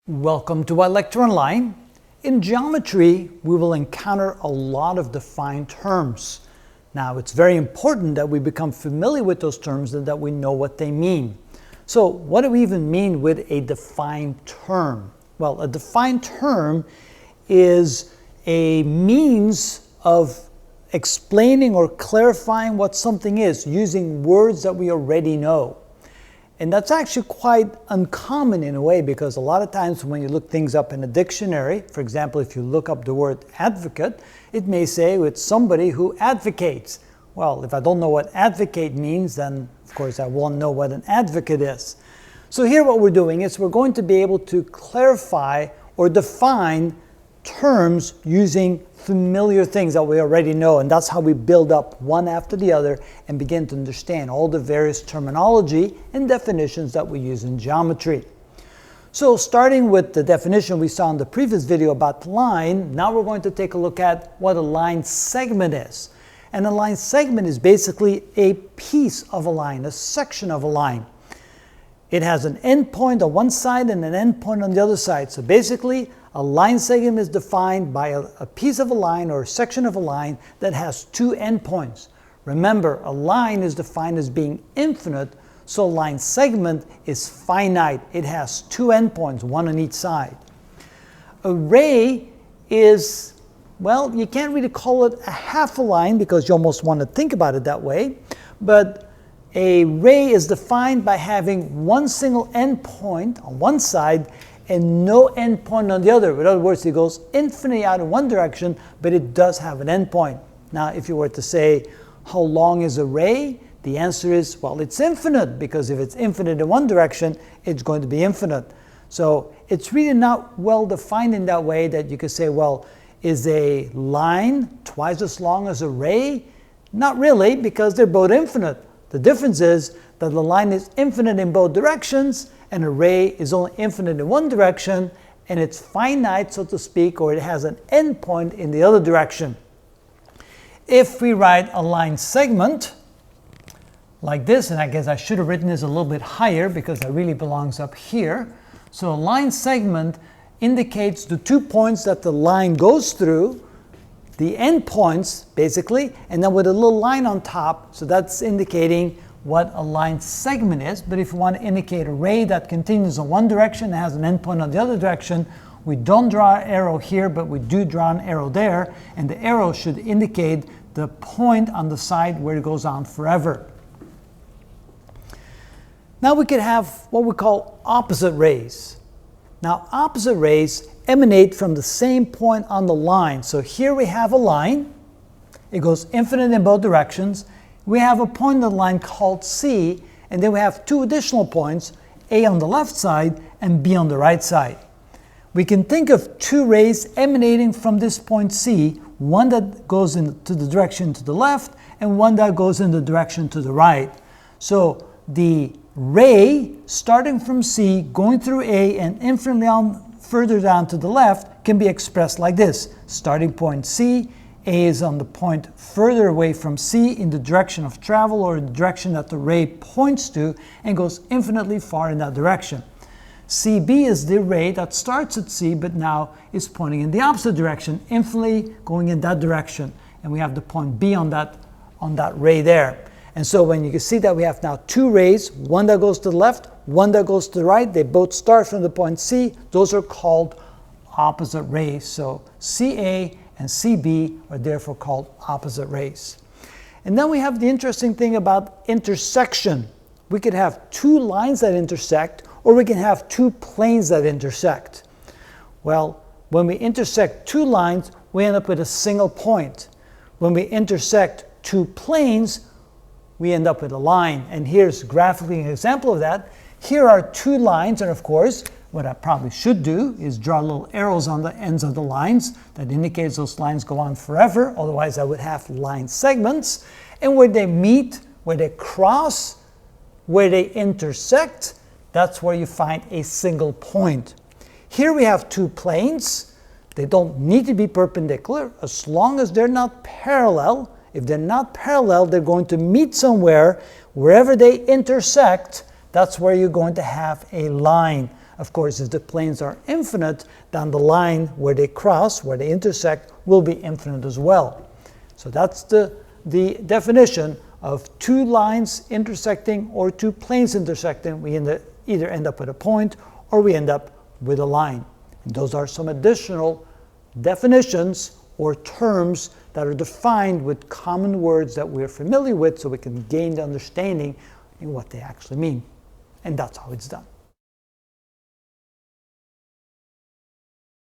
Welcome to our lecture online. In geometry, we will encounter a lot of defined terms. Now, it's very important that we become familiar with those terms and that we know what they mean. So, what do we even mean with a defined term? Well, a defined term is a means of explaining or clarifying what something is using words that we already know. And that's actually quite uncommon in a way, because a lot of times when you look things up in a dictionary, for example, if you look up the word advocate, it may say it's somebody who advocates. Well, if I don't know what advocate means, then of course I won't know what an advocate is. So here what we're doing is we're going to be able to clarify or define terms using familiar things that we already know, and that's how we build up one after the other and begin to understand all the various terminology and definitions that we use in geometry. So starting with the definition we saw in the previous video about line, now we're going to take a look at what a line segment is. And a line segment is basically a piece of a line, a section of a line. It has an endpoint on one side and an endpoint on the other side. So basically, a line segment is defined by a piece of a line or a section of a line that has two endpoints. Remember, a line is defined as being infinite, so a line segment is finite. It has two endpoints, one on each side. A ray is, well, you can't really call it a half a line because you almost want to think about it that way, but a ray is defined by having one single endpoint on one side and no endpoint on the other. In other words, it goes infinitely out in one direction, but it does have an endpoint. Now, if you were to say, how long is a ray? The answer is, well, it's infinite, because if it's infinite in one direction, it's going to be infinite. So it's really not well defined in that way that you could say, well, is a line twice as long as a ray? Not really, because they're both infinite. The difference is that the line is infinite in both directions, and a ray is only infinite in one direction, and it's finite, so to speak, or it has an endpoint in the other direction. If we write a line segment like this, and I guess I should have written this a little bit higher because it really belongs up here. So a line segment indicates the 2 points that the line goes through, the endpoints basically, and then with a little line on top, so that's indicating what a line segment is. But if you want to indicate a ray that continues in one direction and has an endpoint on the other direction, we don't draw an arrow here, but we do draw an arrow there, and the arrow should indicate the point on the side where it goes on forever. Now we could have what we call opposite rays. Now opposite rays emanate from the same point on the line. So here we have a line. It goes infinite in both directions. We have a point on the line called C, and then we have two additional points, A on the left side and B on the right side. We can think of two rays emanating from this point C, one that goes into the direction to the left and one that goes in the direction to the right. So the ray starting from C, going through A and infinitely on further down to the left can be expressed like this. Starting point C, A is on the point further away from C in the direction of travel or the direction that the ray points to and goes infinitely far in that direction. CB is the ray that starts at C but now is pointing in the opposite direction, infinitely going in that direction. And we have the point B on that ray there. And so when you can see that we have now two rays, one that goes to the left, one that goes to the right, they both start from the point C, those are called opposite rays. So CA and CB are therefore called opposite rays. And then we have the interesting thing about intersection. We could have two lines that intersect, or we can have two planes that intersect. Well, when we intersect two lines, we end up with a single point. When we intersect two planes, we end up with a line. And here's graphically an example of that. Here are two lines, and of course, what I probably should do is draw little arrows on the ends of the lines that indicates those lines go on forever. Otherwise, I would have line segments. And where they meet, where they cross, where they intersect, that's where you find a single point. Here we have two planes. They don't need to be perpendicular as long as they're not parallel. If they're not parallel, they're going to meet somewhere. Wherever they intersect, that's where you're going to have a line. Of course, if the planes are infinite, then the line where they cross, where they intersect, will be infinite as well. So that's the definition of two lines intersecting or two planes intersecting. We either end up with a point or we end up with a line. And those are some additional definitions or terms that are defined with common words that we're familiar with, so we can gain the understanding in what they actually mean. And that's how it's done.